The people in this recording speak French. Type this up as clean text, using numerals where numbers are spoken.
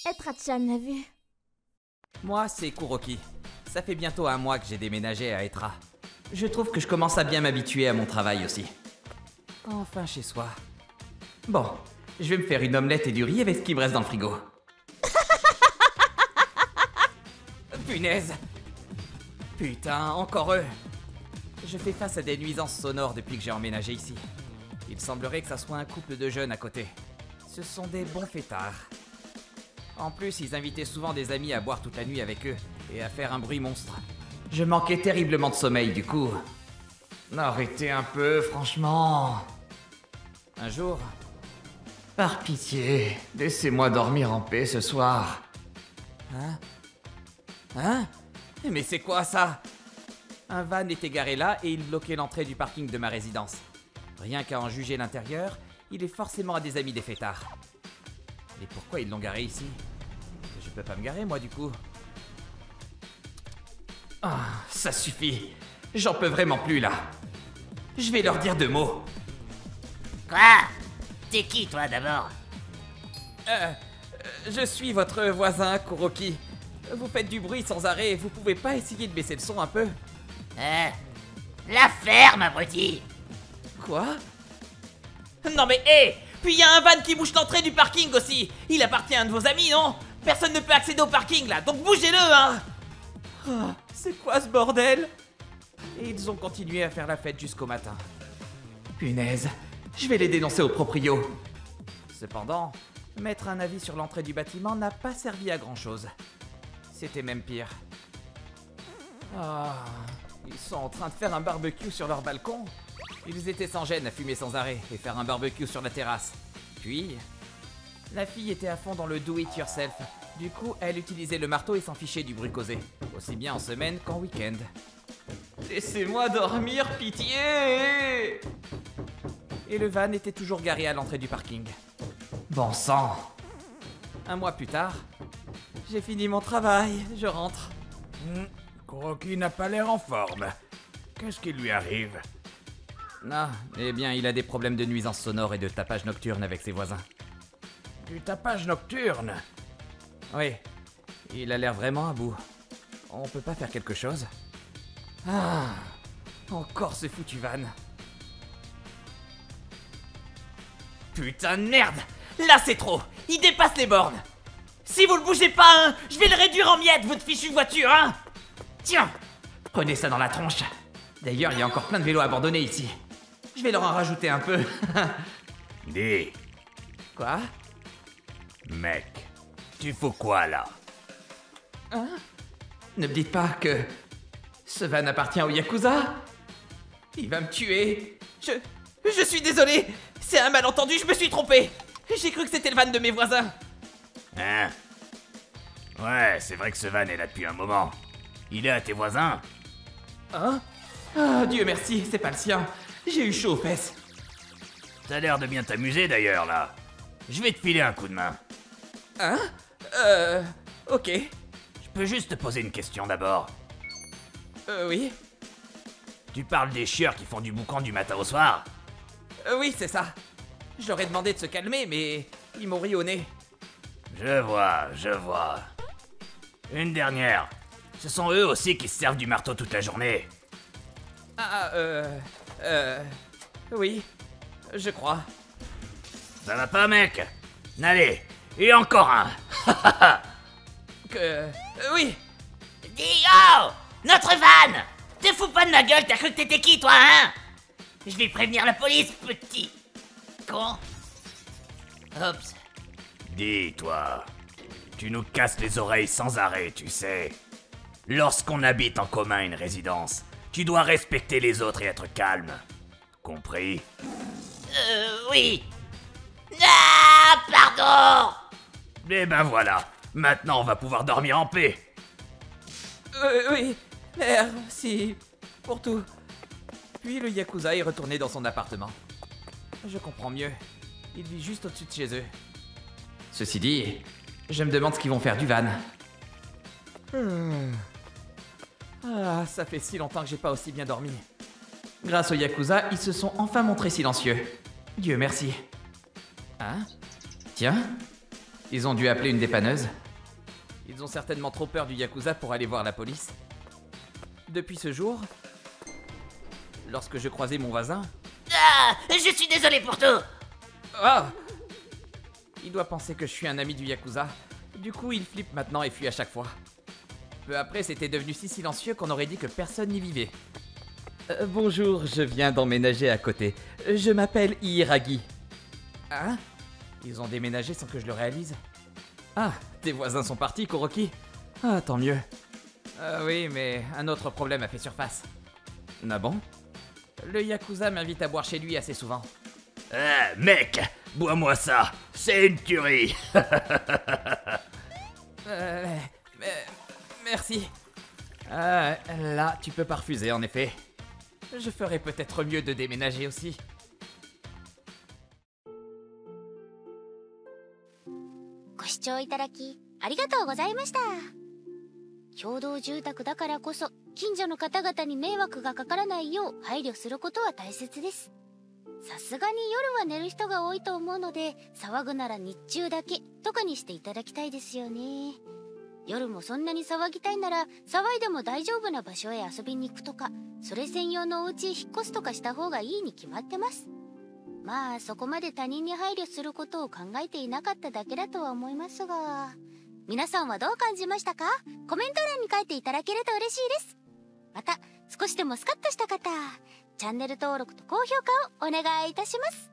Etra-chan l'a vu. Moi, c'est Kuroki. Ça fait bientôt 1 mois que j'ai déménagé à Etra. Je trouve que je commence à bien m'habituer à mon travail aussi. Enfin chez soi. Bon, je vais me faire une omelette et du riz avec ce qui me reste dans le frigo. Punaise! Putain, encore eux! Je fais face à des nuisances sonores depuis que j'ai emménagé ici. Il semblerait que ça soit un couple de jeunes à côté. Ce sont des bons fêtards. En plus, ils invitaient souvent des amis à boire toute la nuit avec eux et à faire un bruit monstre. Je manquais terriblement de sommeil du coup. Arrêtez un peu, franchement. Un jour... Par pitié, laissez-moi dormir en paix ce soir. Hein? Hein? Mais c'est quoi ça? Un van était garé là et il bloquait l'entrée du parking de ma résidence. Rien qu'à en juger l'intérieur, il est forcément à des amis des fêtards. Et pourquoi ils l'ont garé ici? Je peux pas me garer moi du coup. Ah, ça suffit. J'en peux vraiment plus là. Je vais leur dire 2 mots. Quoi? T'es qui, toi, d'abord? Je suis votre voisin, Kuroki. Vous faites du bruit sans arrêt, vous pouvez pas essayer de baisser le son un peu? La ferme, abruti! Quoi? Non mais hé! Puis y a un van qui bouche l'entrée du parking aussi! Il appartient à un de vos amis, non? Personne ne peut accéder au parking là, donc bougez-le, hein! Oh, c'est quoi ce bordel? Et ils ont continué à faire la fête jusqu'au matin. Punaise, je vais les dénoncer au proprio. Cependant, mettre un avis sur l'entrée du bâtiment n'a pas servi à grand chose. C'était même pire. Ah, ils sont en train de faire un barbecue sur leur balcon. Ils étaient sans gêne à fumer sans arrêt et faire un barbecue sur la terrasse. Puis, la fille était à fond dans le do-it-yourself. Du coup, elle utilisait le marteau et s'en fichait du bruit causé, aussi bien en semaine qu'en week-end. Laissez-moi dormir, pitié! Et le van était toujours garé à l'entrée du parking. Bon sang! 1 mois plus tard, j'ai fini mon travail, je rentre. Kuroki n'a pas l'air en forme. Qu'est-ce qui lui arrive? Ah, eh bien, il a des problèmes de nuisance sonore et de tapage nocturne avec ses voisins. Du tapage nocturne? Oui, il a l'air vraiment à bout. On peut pas faire quelque chose? Ah, encore ce foutu van. Putain de merde! Là c'est trop! Il dépasse les bornes! Si vous le bougez pas, hein, je vais le réduire en miettes, votre fichue voiture, hein! Tiens! Prenez ça dans la tronche! D'ailleurs, il y a encore plein de vélos abandonnés ici. Je vais leur en rajouter un peu. Dis, Quoi? mec, tu fous quoi là? Hein? Ne me dites pas que... ce van appartient au Yakuza? Il va me tuer. Je suis désolé. C'est un malentendu, je me suis trompé. J'ai cru que c'était le van de mes voisins. Hein? Ouais, c'est vrai que ce van est là depuis un moment. Il est à tes voisins? Hein? Ah, Dieu merci, c'est pas le sien. J'ai eu chaud aux fesses. T'as l'air de bien t'amuser d'ailleurs là. Je vais te filer un coup de main. Hein? Ok. Je peux juste te poser une question d'abord. Oui. Tu parles des chieurs qui font du boucan du matin au soir? Oui, c'est ça. Je leur ai demandé de se calmer, mais ils m'ont ri au nez. Je vois. Une dernière. Ce sont eux aussi qui se servent du marteau toute la journée. Oui. Je crois. Ça va pas, mec? Allez, et encore un. Oui. Dis, oh! Notre van! Te fous pas de ma gueule, t'as cru que t'étais qui, toi, hein? Je vais prévenir la police, petit... con. Oups. Dis, toi, tu nous casses les oreilles sans arrêt, tu sais. Lorsqu'on habite en commun une résidence, tu dois respecter les autres et être calme. Compris? Oui. Ah, pardon! Eh ben voilà, maintenant on va pouvoir dormir en paix. Oui. Merci. Pour tout. Puis le Yakuza est retourné dans son appartement. Je comprends mieux. Il vit juste au-dessus de chez eux. Ceci dit, je me demande ce qu'ils vont faire du van. Ah, ça fait si longtemps que j'ai pas aussi bien dormi. Grâce au Yakuza, ils se sont enfin montrés silencieux. Dieu merci. Hein? Tiens. Ils ont dû appeler une dépanneuse. Ils ont certainement trop peur du Yakuza pour aller voir la police. Depuis ce jour, lorsque je croisais mon voisin... Ah, je suis désolé pour tout. Ah! Il doit penser que je suis un ami du Yakuza. Du coup, il flippe maintenant et fuit à chaque fois. Peu après, c'était devenu si silencieux qu'on aurait dit que personne n'y vivait. Bonjour, je viens d'emménager à côté. Je m'appelle Hiragi. Hein? Ils ont déménagé sans que je le réalise? Ah, tes voisins sont partis, Kuroki? Ah, tant mieux. Oui, mais un autre problème a fait surface. Ah bon? Le Yakuza m'invite à boire chez lui assez souvent. Mec, bois-moi ça, c'est une tuerie. Merci. Là, tu peux pas refuser, en effet. Je ferais peut-être mieux de déménager aussi. ご視聴いただきありがとうございました。共同住宅だからこそ近所の方々に迷惑がかからないよう配慮することは大切です。さすがに夜は寝る人が多いと思うので、騒ぐなら日中だけとかにしていただきたいですよね。夜もそんなに騒ぎたいなら騒いでも大丈夫な場所へ遊びに行くとか、それ専用のお家へ引っ越すとかした方がいいに決まってます。まあそこまで他人に配慮することを考えていなかっただけだとは思いますが、皆さんはどう感じましたか？コメント欄に書いていただけると嬉しいです。また少しでもスカッとした方、チャンネル登録と高評価をお願いいたします。